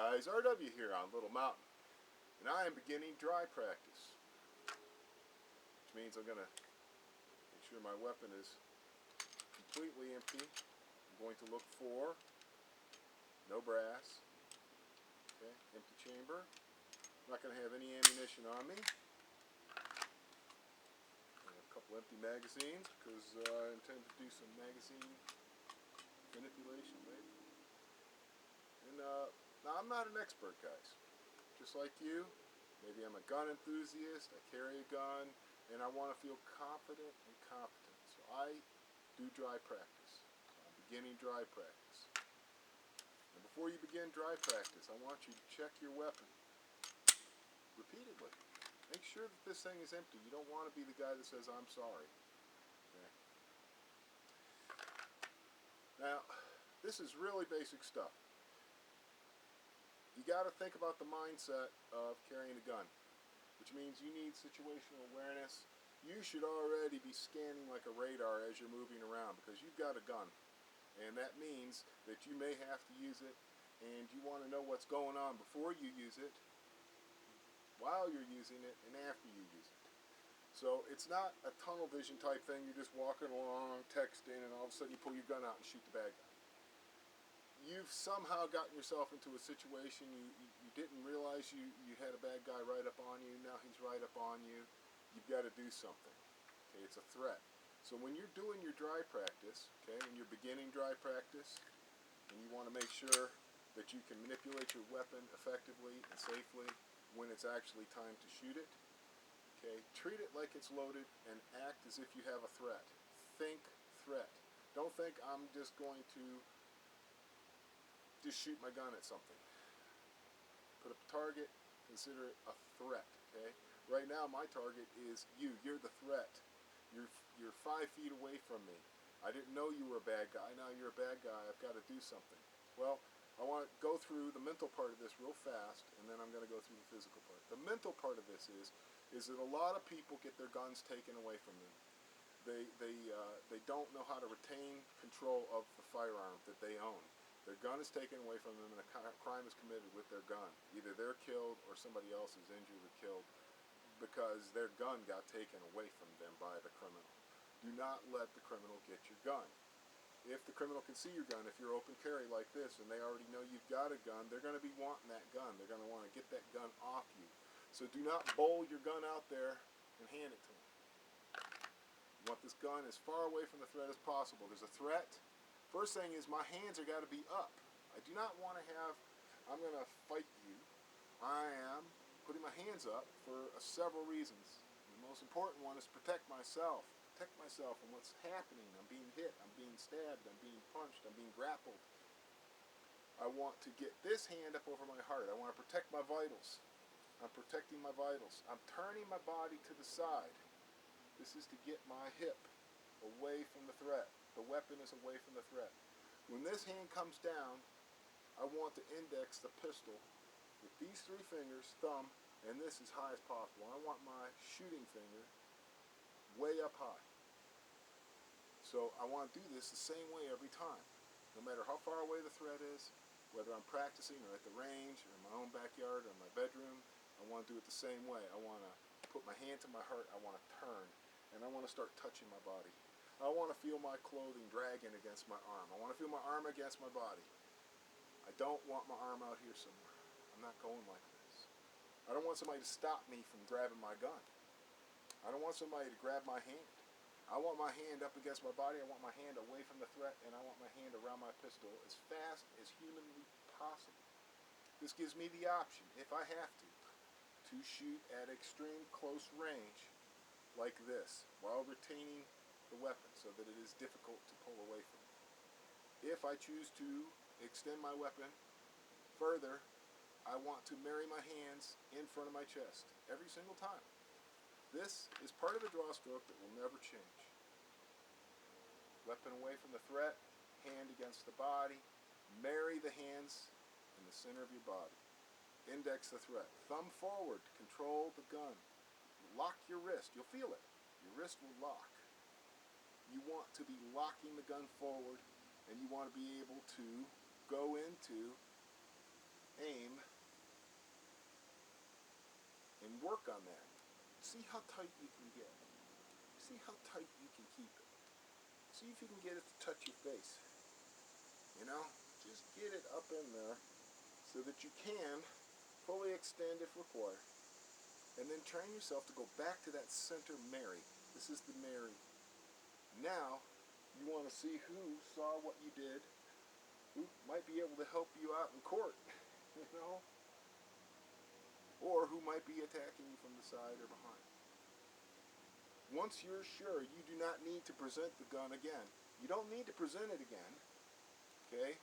guys, RW here on Little Mountain, and I am beginning dry practice, which means I'm going to make sure my weapon is completely empty. I'm going to look for no brass, okay, empty chamber. I'm not going to have any ammunition on me. I have a couple empty magazines because I intend to do some magazine manipulation later. And now I'm not an expert, guys. Just like you, maybe I'm a gun enthusiast, I carry a gun, and I want to feel confident and competent. So I do dry practice. I'm beginning dry practice. And before you begin dry practice, I want you to check your weapon repeatedly. Make sure that this thing is empty. You don't want to be the guy that says, I'm sorry. Okay? Now, this is really basic stuff. You got to think about the mindset of carrying a gun, which means you need situational awareness. You should already be scanning like a radar as you're moving around because you've got a gun. And that means that you may have to use it, and you want to know what's going on before you use it, while you're using it, and after you use it. So it's not a tunnel vision type thing. You're just walking along, texting, and all of a sudden you pull your gun out and shoot the bad guy. You've somehow gotten yourself into a situation you didn't realize you had a bad guy right up on you. Now he's right up on you. You've got to do something. Okay, it's a threat. So when you're doing your dry practice, okay, and you're beginning dry practice, and you want to make sure that you can manipulate your weapon effectively and safely when it's actually time to shoot it, okay, treat it like it's loaded and act as if you have a threat. Think threat. Don't think I'm just going to just shoot my gun at something. Put up a target, consider it a threat, okay? Right now my target is you. You're the threat. You're 5 feet away from me. I didn't know you were a bad guy. Now you're a bad guy. I've got to do something. Well, I want to go through the mental part of this real fast, and then I'm going to go through the physical part. The mental part of this is that a lot of people get their guns taken away from them. They don't know how to retain control of the firearm that they own. Their gun is taken away from them and a crime is committed with their gun. Either they're killed or somebody else is injured or killed because their gun got taken away from them by the criminal. Do not let the criminal get your gun. If the criminal can see your gun, if you're open carry like this and they already know you've got a gun, they're going to be wanting that gun. They're going to want to get that gun off you. So do not bowl your gun out there and hand it to them. You want this gun as far away from the threat as possible. There's a threat. First thing is my hands are got to be up. I do not want to have, I'm going to fight you. I am putting my hands up for several reasons. The most important one is protect myself. Protect myself from what's happening. I'm being hit. I'm being stabbed. I'm being punched. I'm being grappled. I want to get this hand up over my heart. I want to protect my vitals. I'm protecting my vitals. I'm turning my body to the side. This is to get my hip away from the threat. The weapon is away from the threat. When this hand comes down, I want to index the pistol with these 3 fingers, thumb, and this as high as possible. I want my shooting finger way up high. So I want to do this the same way every time. No matter how far away the threat is, whether I'm practicing or at the range or in my own backyard or in my bedroom, I want to do it the same way. I want to put my hand to my heart, I want to turn, and I want to start touching my body. I want to feel my clothing dragging against my arm. I want to feel my arm against my body. I don't want my arm out here somewhere. I'm not going like this. I don't want somebody to stop me from grabbing my gun. I don't want somebody to grab my hand. I want my hand up against my body. I want my hand away from the threat, and I want my hand around my pistol as fast as humanly possible. This gives me the option, if I have to shoot at extreme close range like this while retaining the weapon so that it is difficult to pull away from it. If I choose to extend my weapon further, I want to marry my hands in front of my chest every single time. This is part of the draw stroke that will never change. Weapon away from the threat, hand against the body, marry the hands in the center of your body. Index the threat. Thumb forward to control the gun. Lock your wrist. You'll feel it. Your wrist will lock. You want to be locking the gun forward, and you want to be able to go into aim and work on that. See how tight you can get. See how tight you can keep it. See if you can get it to touch your face. You know, just get it up in there so that you can fully extend if required. And then train yourself to go back to that center Mary. This is the Mary. Now, you want to see who saw what you did, who might be able to help you out in court, you know, or who might be attacking you from the side or behind. Once you're sure, you do not need to present the gun again. You don't need to present it again, okay?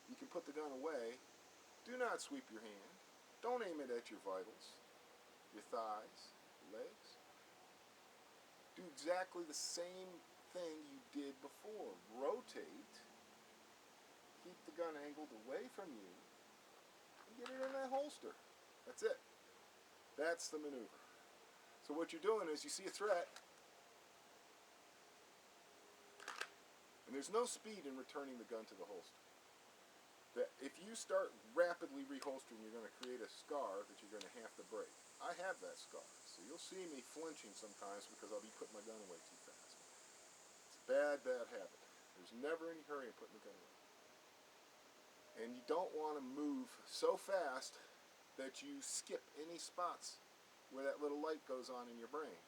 You can put the gun away. Do not sweep your hand. Don't aim it at your vitals, your thighs, your legs. Do exactly the same thing you did before. Rotate, keep the gun angled away from you, and get it in that holster. That's it. That's the maneuver. So what you're doing is you see a threat, and there's no speed in returning the gun to the holster. That if you start rapidly reholstering, you're going to create a scar that you're going to have to break. I have that scar, so you'll see me flinching sometimes because I'll be putting my gun away too fast. It's a bad, bad habit. There's never any hurry in putting the gun away. And you don't want to move so fast that you skip any spots where that little light goes on in your brain.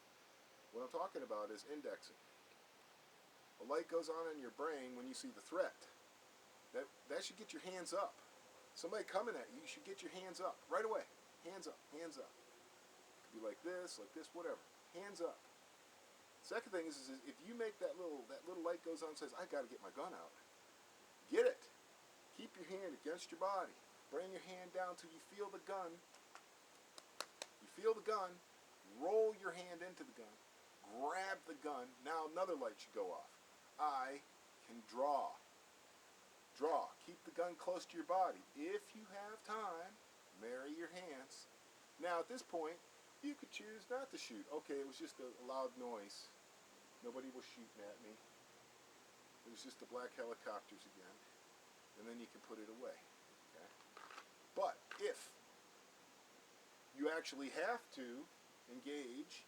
What I'm talking about is indexing. A light goes on in your brain when you see the threat. That should get your hands up. Somebody coming at you, you should get your hands up right away. Hands up, hands up. It could be like this, whatever. Hands up. Second thing is if you make that little light goes on and says, I got to get my gun out. Get it. Keep your hand against your body. Bring your hand down till you feel the gun. You feel the gun. Roll your hand into the gun. Grab the gun. Now another light should go off. I can draw. Draw. Keep the gun close to your body. If you have time, marry your hands. Now at this point, you could choose not to shoot. Okay, it was just a loud noise. Nobody was shooting at me. It was just the black helicopters again. And then you can put it away. Okay? But if you actually have to engage,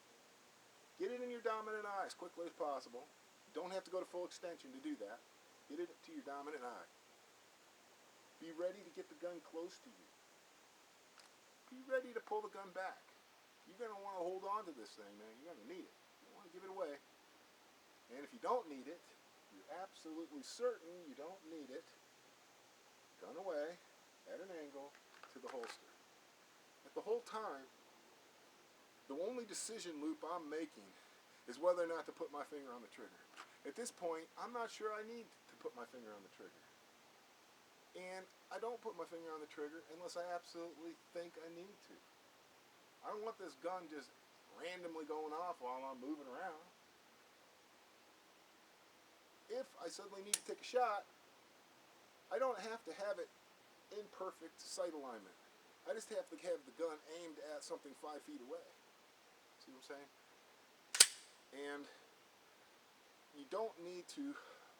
get it in your dominant eye as quickly as possible. You don't have to go to full extension to do that. Get it to your dominant eye. Be ready to get the gun close to you. Be ready to pull the gun back. You're going to want to hold on to this thing, man. You're going to need it. You don't want to give it away. And if you don't need it, you're absolutely certain you don't need it, gun away, at an angle, to the holster. At the whole time, the only decision loop I'm making is whether or not to put my finger on the trigger. At this point, I'm not sure I need to put my finger on the trigger. And I don't put my finger on the trigger unless I absolutely think I need to. I don't want this gun just randomly going off while I'm moving around. If I suddenly need to take a shot, I don't have to have it in perfect sight alignment. I just have to have the gun aimed at something 5 feet away. See what I'm saying? And you don't need to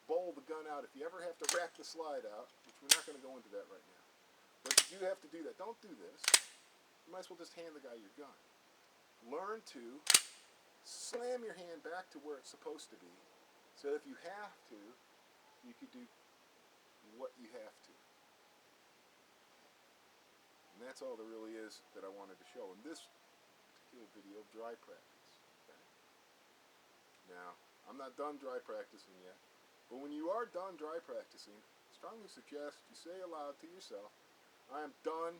bowl the gun out. If you ever have to rack the slide out, which we're not going to go into that right now, but you have to do that. Don't do this. You might as well just hand the guy your gun. Learn to slam your hand back to where it's supposed to be, so if you have to, you could do what you have to. And that's all there really is that I wanted to show in this particular video of dry practice. Okay? Now, I'm not done dry practicing yet, but when you are done dry practicing, I strongly suggest you say aloud to yourself, I am done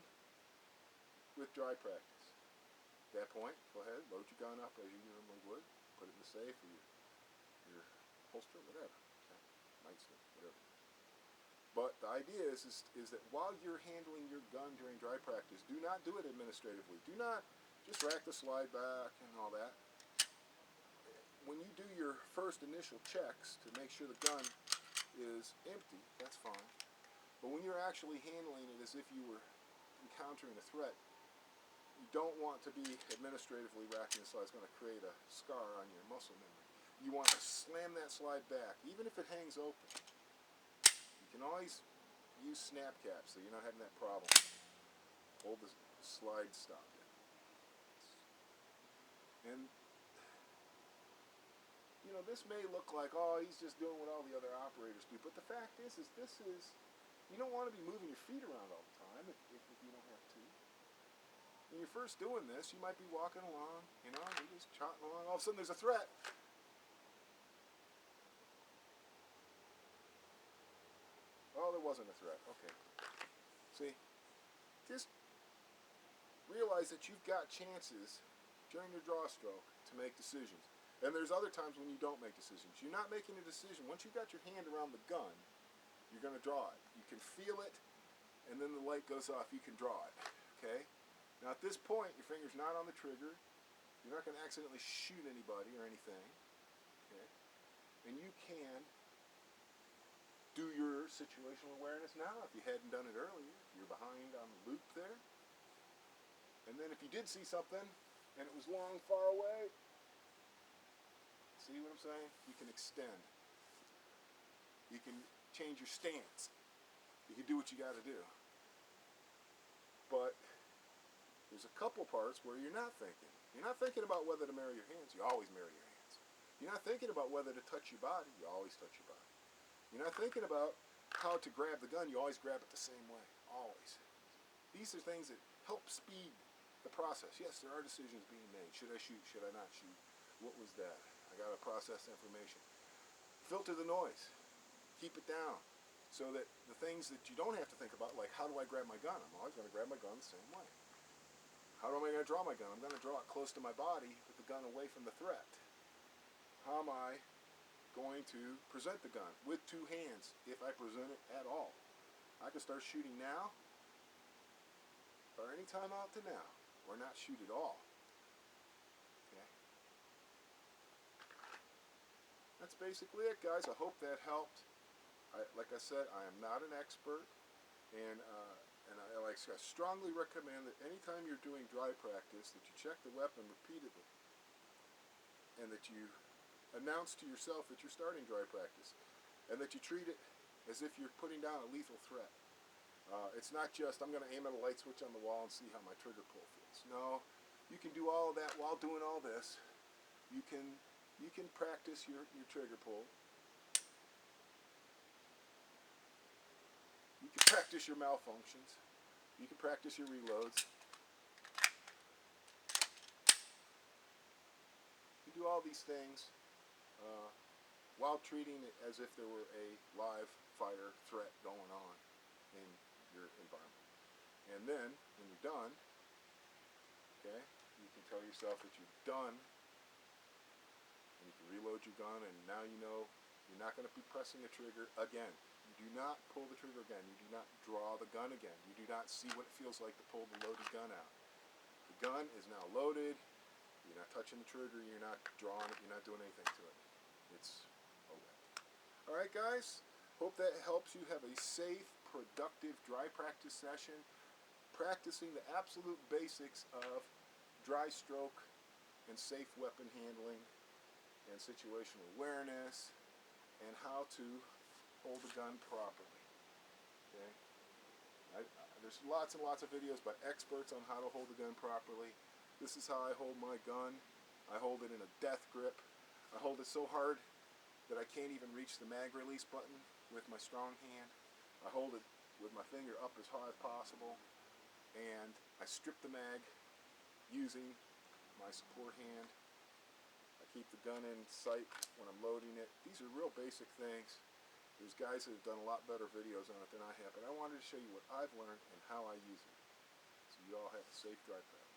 with dry practice. At that point, go ahead, load your gun up as you normally would, put it in the safe or your holster, whatever, okay? Nightstick, whatever. But the idea is that while you're handling your gun during dry practice, do not do it administratively. Do not just rack the slide back and all that. When you do your first initial checks to make sure the gun is empty, that's fine. But when you're actually handling it as if you were encountering a threat, you don't want to be administratively racking the slide. It's going to create a scar on your muscle memory. You want to slam that slide back, even if it hangs open. You can always use snap caps so you're not having that problem. Hold the slide stop in. And you know, this may look like, oh, he's just doing what all the other operators do, but the fact is this is, you don't want to be moving your feet around all the time if you don't have to. When you're first doing this, you might be walking along, you know, you're just trotting along, all of a sudden there's a threat. Oh, there wasn't a threat, okay. See, just realize that you've got chances during your draw stroke to make decisions. And there's other times when you don't make decisions. You're not making a decision. Once you've got your hand around the gun, you're going to draw it. You can feel it, and then the light goes off. You can draw it, okay? Now at this point, your finger's not on the trigger. You're not going to accidentally shoot anybody or anything, okay? And you can do your situational awareness now if you hadn't done it earlier. You're behind on the loop there. And then if you did see something, and it was long, far away, see what I'm saying? You can extend. You can change your stance. You can do what you got to do. But there's a couple parts where you're not thinking. You're not thinking about whether to marry your hands. You always marry your hands. You're not thinking about whether to touch your body. You always touch your body. You're not thinking about how to grab the gun. You always grab it the same way. Always. These are things that help speed the process. Yes, there are decisions being made. Should I shoot? Should I not shoot? What was that? I got to process information. Filter the noise. Keep it down so that the things that you don't have to think about, like how do I grab my gun? I'm always going to grab my gun the same way. How am I going to draw my gun? I'm going to draw it close to my body with the gun away from the threat. How am I going to present the gun? With two hands, if I present it at all. I can start shooting now, or any time out to now, or not shoot at all. Okay. That's basically it, guys. I hope that helped. Like I said, I am not an expert, and I strongly recommend that anytime you're doing dry practice, that you check the weapon repeatedly, and that you announce to yourself that you're starting dry practice, and that you treat it as if you're putting down a lethal threat. It's not just, I'm going to aim at a light switch on the wall and see how my trigger pull feels. No, you can do all of that while doing all this. You can practice your trigger pull. You can practice your malfunctions. You can practice your reloads. You do all these things while treating it as if there were a live fire threat going on in your environment. And then, when you're done, okay, you can tell yourself that you're done, and you can reload your gun, and now you know you're not going to be pressing the trigger again. You do not pull the trigger again. You do not draw the gun again. You do not see what it feels like to pull the loaded gun out. The gun is now loaded. You're not touching the trigger. You're not drawing it. You're not doing anything to it. It's over. All right, guys. Hope that helps you have a safe, productive dry practice session, practicing the absolute basics of dry stroke and safe weapon handling and situational awareness and how to hold the gun properly. Okay? There's lots and lots of videos by experts on how to hold the gun properly. This is how I hold my gun. I hold it in a death grip. I hold it so hard that I can't even reach the mag release button with my strong hand. I hold it with my finger up as high as possible, and I strip the mag using my support hand. I keep the gun in sight when I'm loading it. These are real basic things. There's guys that have done a lot better videos on it than I have, but I wanted to show you what I've learned and how I use it. So you all have a safe dry practice.